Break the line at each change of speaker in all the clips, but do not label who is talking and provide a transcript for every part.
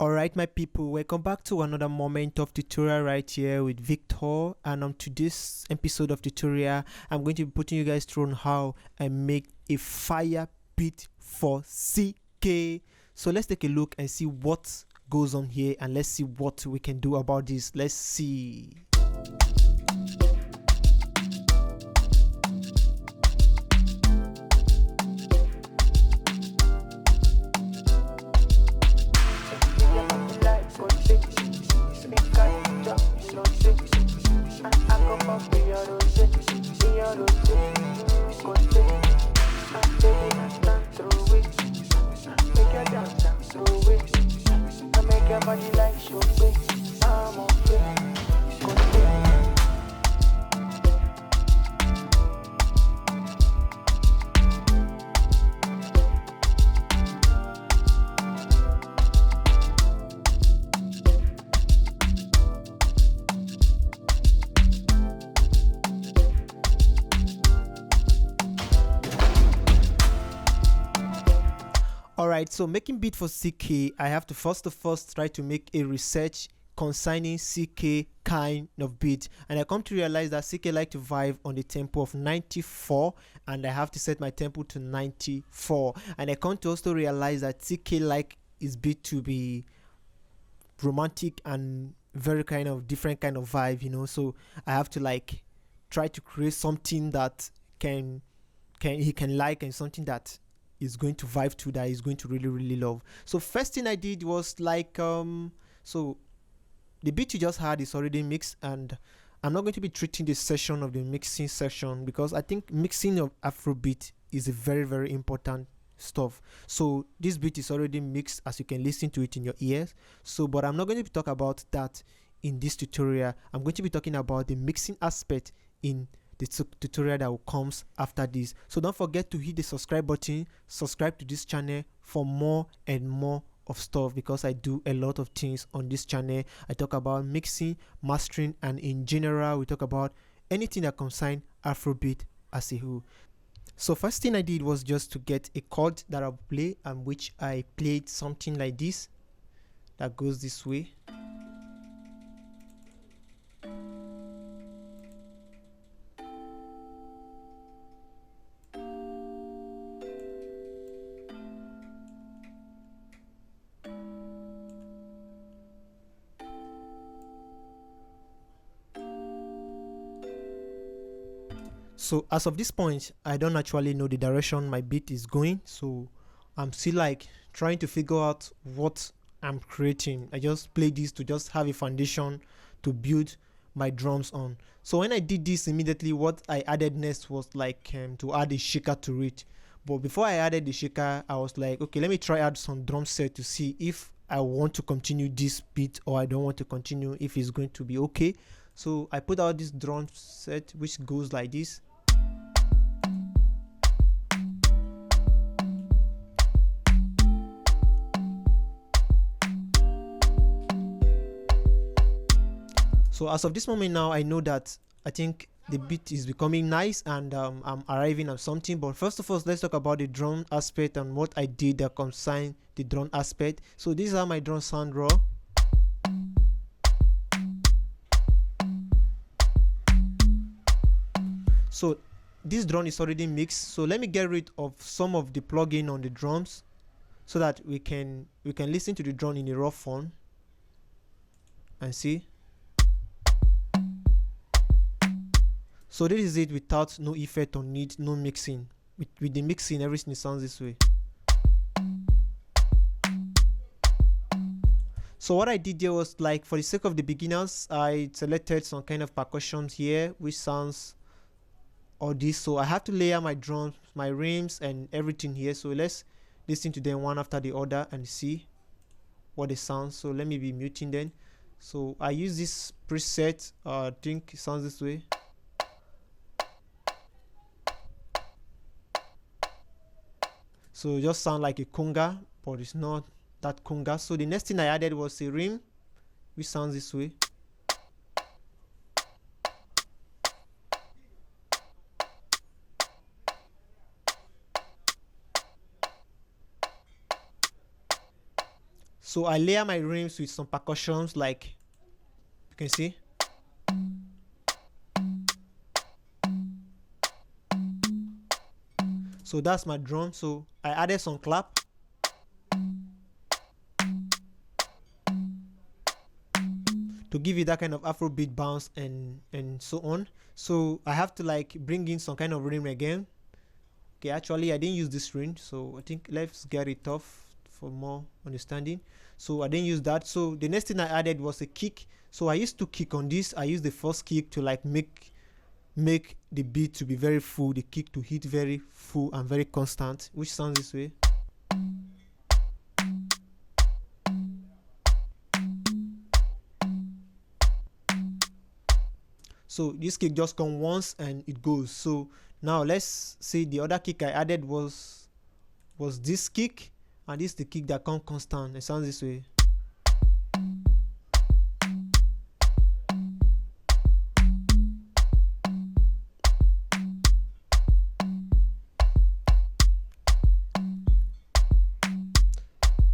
Alright, my people, welcome back to another moment of tutorial right here with Victor. And on today's episode of tutorial, I'm going to be putting you guys through on how I make a fire beat for Ckay. So let's take a look and see what goes on here, and let's see what we can do about this. Let's see. Alright, so making beat for Ckay, I have to first try to make a research concerning Ckay kind of beat, and I come to realize that Ckay like to vibe on the tempo of 94, and I have to set my tempo to 94. And I come to also realize that Ckay like his beat to be romantic and very kind of different kind of vibe, you know. So I have to like try to create something that he can like, and something that is going to vibe to, that is going to really love. So first thing I did was like so the beat you just heard is already mixed, and I'm not going to be treating this session of the mixing section, because I think mixing of Afrobeat is a very important stuff. So this beat is already mixed, as you can listen to it in your ears. So but I'm not going to be talking about that in this tutorial. I'm going to be talking about the mixing aspect in the tutorial that will comes after this. So don't forget to hit the subscribe button, subscribe to this channel for more and more of stuff, because I do a lot of things on this channel. I talk about mixing, mastering, and in general we talk about anything that concerns Afrobeat as a whole. So first thing I did was just to get a chord that I'll play, and which I played something like this that goes this way. So as of this point, I don't actually know the direction my beat is going, so I'm still like trying to figure out what I'm creating. I just play this to just have a foundation to build my drums on. So when I did this, immediately what I added next was like to add a shaker to it. But before I added the shaker, I was like, okay, let me try add some drum set to see if I want to continue this beat or I don't want to continue, if it's going to be okay. So I put out this drum set which goes like this. So as of this moment now, I know that I think the beat is becoming nice, and I'm arriving at something. But first of all, let's talk about the drum aspect and what I did that concern the drum aspect. So these are my drum sound raw. So this drum is already mixed, so let me get rid of some of the plugin on the drums so that we can listen to the drum in a raw form and see. So this is it without no effect on it, no mixing. With the mixing, everything sounds this way. So what I did there was, like, for the sake of the beginners, I selected some kind of percussion here which sounds or this. So I have to layer my drums, my rims, and everything here. So let's listen to them one after the other and see what they sound. So let me be muting them. So I use this preset, I think it sounds this way. So it just sound like a conga, but it's not that conga. So the next thing I added was a rim which sounds this way. So I layer my rims with some percussions, like you can see. So that's my drum. So I added some clap. To give it that kind of Afrobeat bounce and so on. So I have to like bring in some kind of rhythm again. Okay, actually I didn't use this range, so I think let's get it off for more understanding. So I didn't use that. So the next thing I added was a kick. So I used to kick on this. I used the first kick to like make the beat to be very full, the kick to hit very full and very constant, which sounds this way. So this kick just comes once and it goes. So now let's say the other kick I added was this kick, and this is the kick that comes constant. It sounds this way.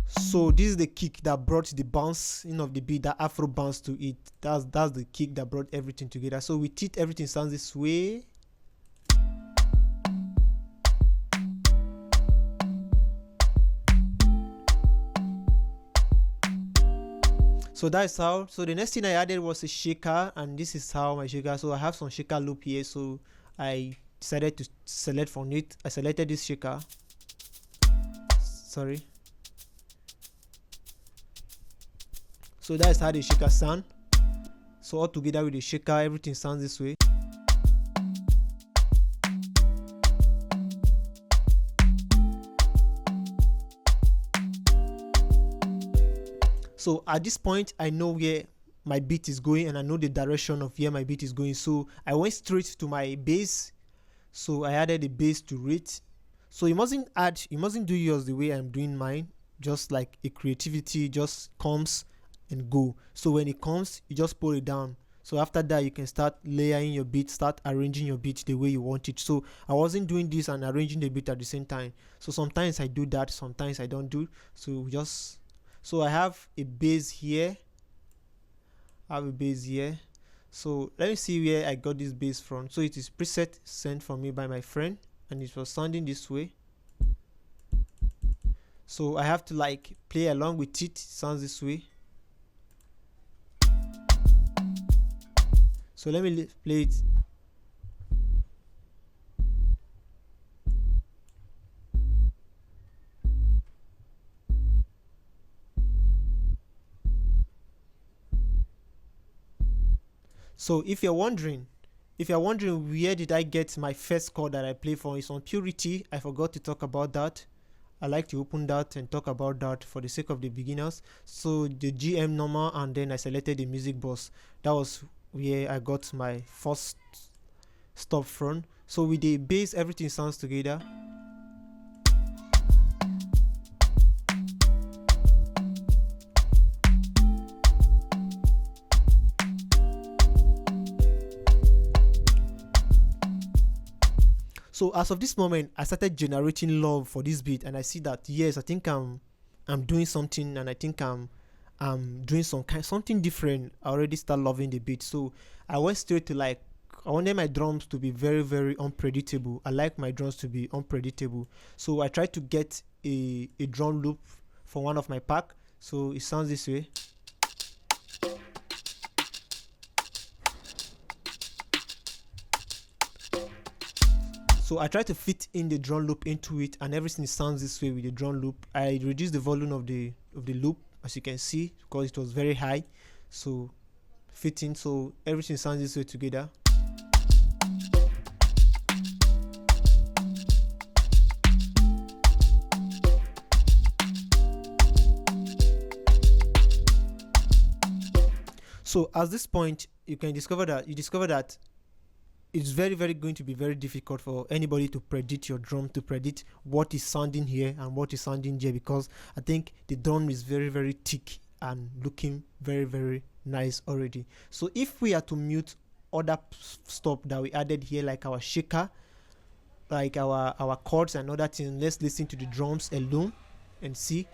So this is the kick that brought the bounce of the beat, that Afro bounce to it. That's the kick that brought everything together. So with it, everything sounds this way. So that's how. So the next thing I added was a shaker, and this is how my shaker. So I have some shaker loop here. So I decided to select from it. I selected this shaker. Sorry. So that's how the shaker sound. So all together with the shaker, everything sounds this way. So at this point, I know where my beat is going and I know the direction of where my beat is going. So I went straight to my bass. So I added the bass to it. So you mustn't do yours the way I'm doing mine. Just like a creativity just comes and go. So when it comes, you just pull it down. So after that, you can start layering your beat, start arranging your beat the way you want it. So I wasn't doing this and arranging the beat at the same time. So sometimes I do that, sometimes I don't do. So I have a bass here. So let me see where I got this bass from. So it is preset sent for me by my friend, and it was sounding this way. So I have to like play along with it. It sounds this way. So let me play it. So if you're wondering where did I get my first chord that I play for, it's on Purity. I forgot to talk about that. I like to open that and talk about that for the sake of the beginners. So the GM normal, and then I selected the music bus. That was where I got my first stop from. So with the bass, everything sounds together. So as of this moment, I started generating love for this beat, and I see that yes, I think I'm doing something, and I think I'm doing something different. I already start loving the beat. So I went straight to like, I wanted my drums to be very, very unpredictable. I like my drums to be unpredictable. So I tried to get a drum loop for one of my pack. So it sounds this way. So I try to fit in the drum loop into it, and everything sounds this way with the drum loop. I reduced the volume of the loop, as you can see, because it was very high. So fitting, so everything sounds this way together. So at this point, you discover that it's very, very going to be very difficult for anybody to predict your drum, to predict what is sounding here and what is sounding here, because I think the drum is very, very thick and looking very, very nice already. So if we are to mute other stuff that we added here, like our shaker, like our chords and other things, let's listen to the drums alone and see.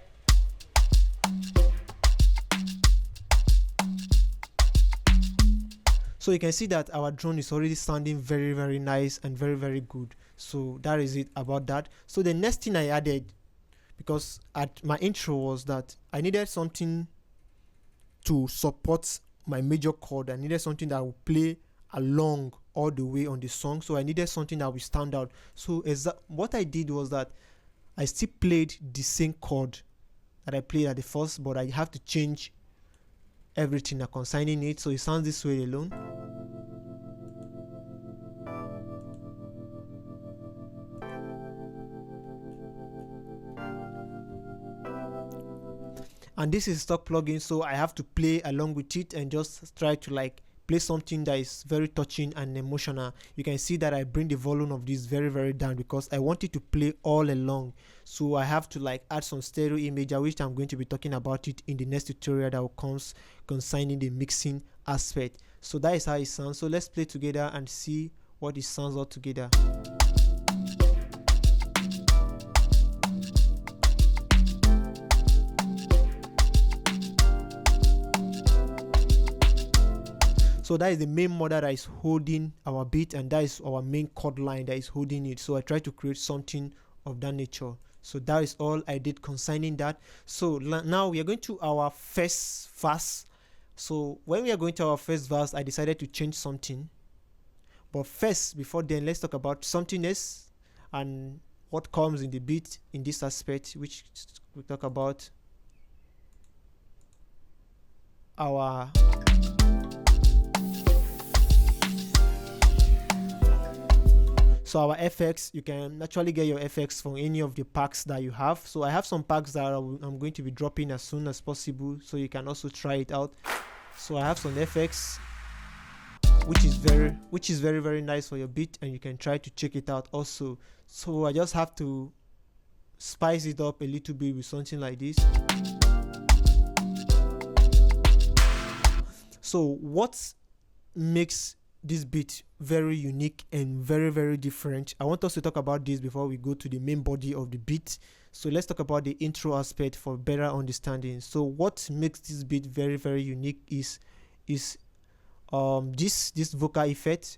So you can see that our drone is already sounding very, very nice and very, very good. So that is it about that. So the next thing I added, because at my intro, was that I needed something to support my major chord. I needed something that will play along all the way on the song. So I needed something that will stand out. So what I did was that I still played the same chord that I played at the first, but I have to change everything concerning it, so it sounds this way alone. And this is stock plugin, so I have to play along with it and just try to like play something that is very touching and emotional. You can see that I bring the volume of this very, very down because I want it to play all along. So I have to like add some stereo image, which I'm going to be talking about it in the next tutorial that will comes concerning the mixing aspect. So that is how it sounds. So let's play together and see what it sounds all together. So that is the main mother that is holding our beat, and that is our main chord line that is holding it. So I try to create something of that nature. So that is all I did concerning that. So now we are going to our first verse. So when we are going to our first verse, I decided to change something. But first, before then, let's talk about something else and what comes in the beat in this aspect, which we talk about our our FX. You can actually get your FX from any of the packs that you have. So I have some packs that I'm going to be dropping as soon as possible, so you can also try it out. So I have some FX which is very, very nice for your beat, and you can try to check it out also. So I just have to spice it up a little bit with something like this. So what makes this beat very unique and very, very different? I want us to talk about this before we go to the main body of the beat. So let's talk about the intro aspect for better understanding. So what makes this beat very, very unique is this vocal effect.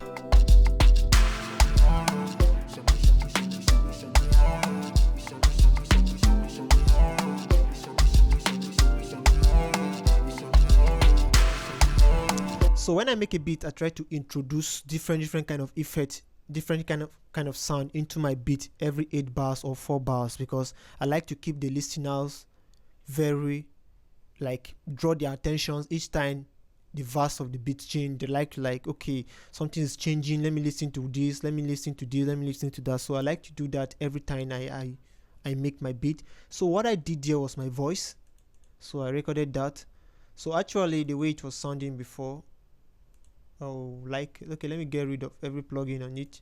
So when I make a beat, I try to introduce different kind of effect, different kind of sound into my beat every 8 bars or 4 bars, because I like to keep the listeners very like draw their attention each time the verse of the beat change. They like okay, something is changing, let me listen to this, let me listen to this, let me listen to that. So I like to do that every time I make my beat. So what I did there was my voice. So I recorded that. So actually the way it was sounding before, okay, let me get rid of every plugin on it.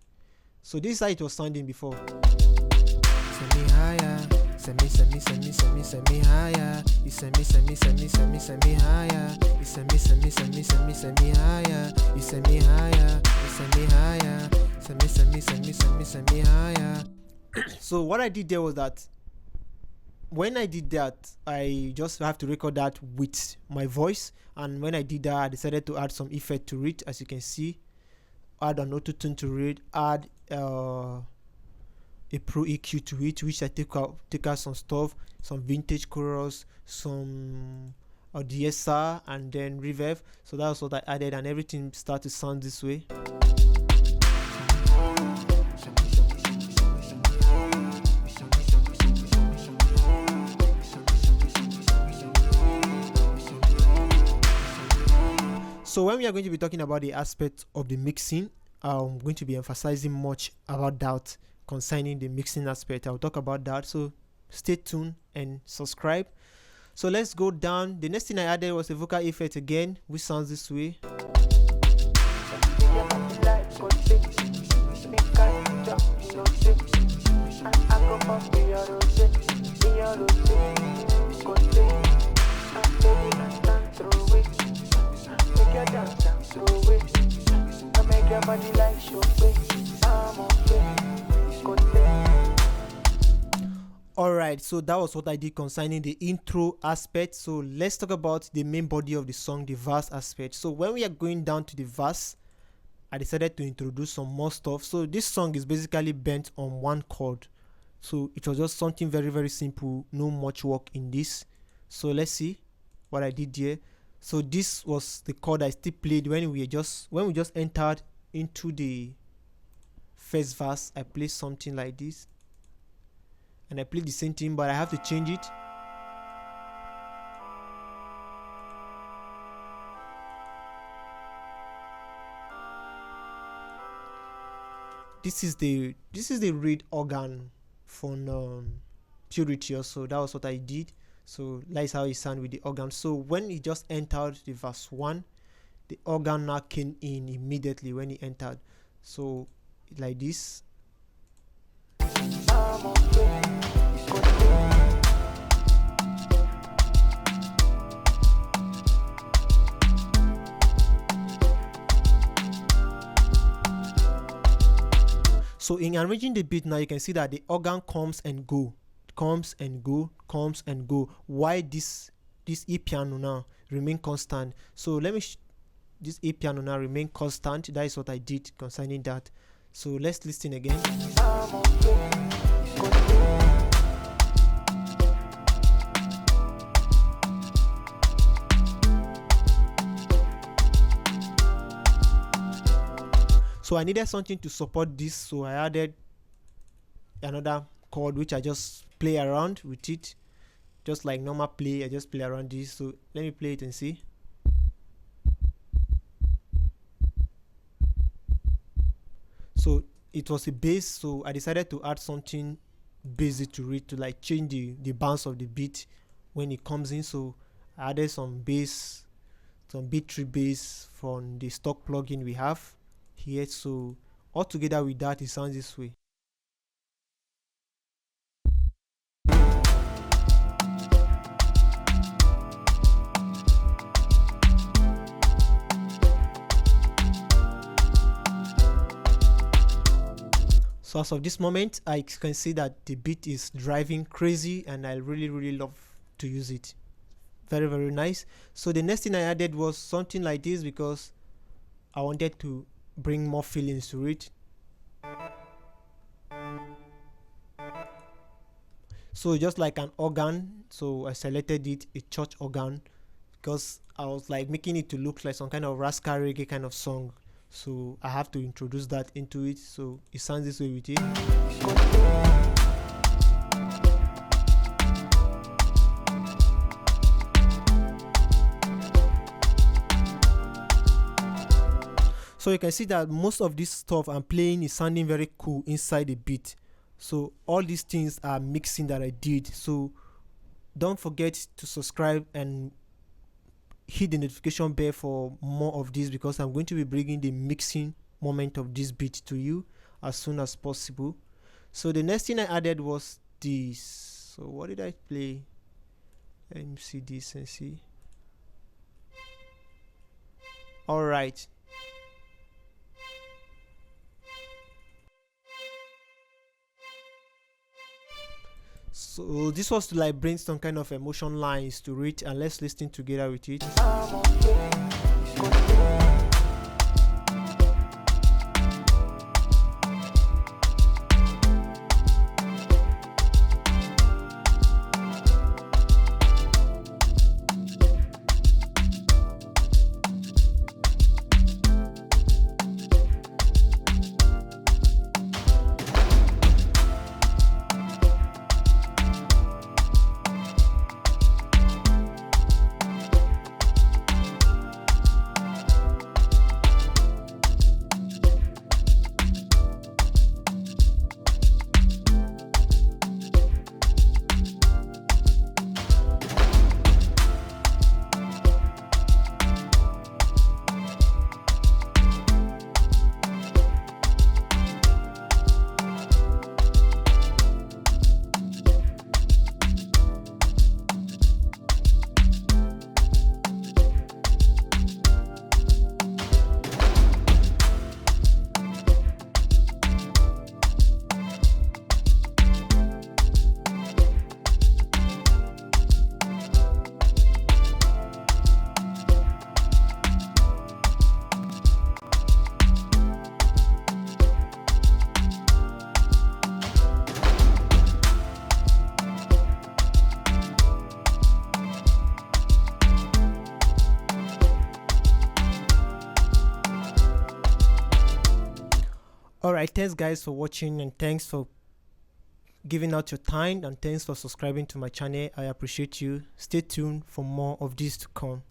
So this is how it was sounding before. Send me higher, send me higher. You send me higher. You send me higher. You send me higher. You send me higher. You send me higher. Send me higher. So what I did there was that when I did that, I just have to record that with my voice, and when I did that, I decided to add some effect to it. As you can see, add an auto-tune to it, add a pro EQ to it, which I take out some stuff, some vintage chorus, some DSR, and then reverb. So that's what I added, and everything started to sound this way. So when we are going to be talking about the aspect of the mixing, I'm going to be emphasizing much about that concerning the mixing aspect. I'll talk about that, so stay tuned and subscribe. So let's go down. The next thing I added was a vocal effect again, which sounds this way. Alright, Alright, so that was what I did concerning the intro aspect. So let's talk about the main body of the song, the verse aspect. So when we are going down to the verse, I decided to introduce some more stuff. So this song is basically bent on one chord. So it was just something very, very simple, no much work in this. So let's see what I did here. So this was the chord I still played when we just entered into the first verse. I played something like this, and I played the same thing, but I have to change it. This is the reed organ from Purity also. That was what I did. So that's how it sound with the organ. So when he just entered the verse 1, the organ now came in immediately when he entered. So like this. So in arranging the beat now, you can see that the organ comes and go, comes and go, comes and go. Why this E piano now remain constant? So let me this E piano now remain constant. That is what I did concerning that. So let's listen again. So I needed something to support this, so I added another chord which I just play around with it, just like normal play. I just play around this. So let me play it and see. So it was a bass, so I decided to add something basic to it to like change the bounce of the beat when it comes in. So I added some bass, some beat tree bass from the stock plugin we have here. So all together with that, it sounds this way. So as of this moment, I can see that the beat is driving crazy, and I really love to use it. Very, very nice. So the next thing I added was something like this, because I wanted to bring more feelings to it. So just like an organ, so I selected it, a church organ, because I was like making it to look like some kind of rascal reggae kind of song. So I have to introduce that into it, so it sounds this way with it. So you can see that most of this stuff I'm playing is sounding very cool inside the beat. So all these things are mixing that I did. So don't forget to subscribe and hit the notification bell for more of this, because I'm going to be bringing the mixing moment of this beat to you as soon as possible. So the next thing I added was this. So what did I play? Let me see this and see. All right. So this was to like bring some kind of emotion lines to it, and let's listen together with it. Alright, thanks guys for watching, and thanks for giving out your time, and thanks for subscribing to my channel. I appreciate you. Stay tuned for more of this to come.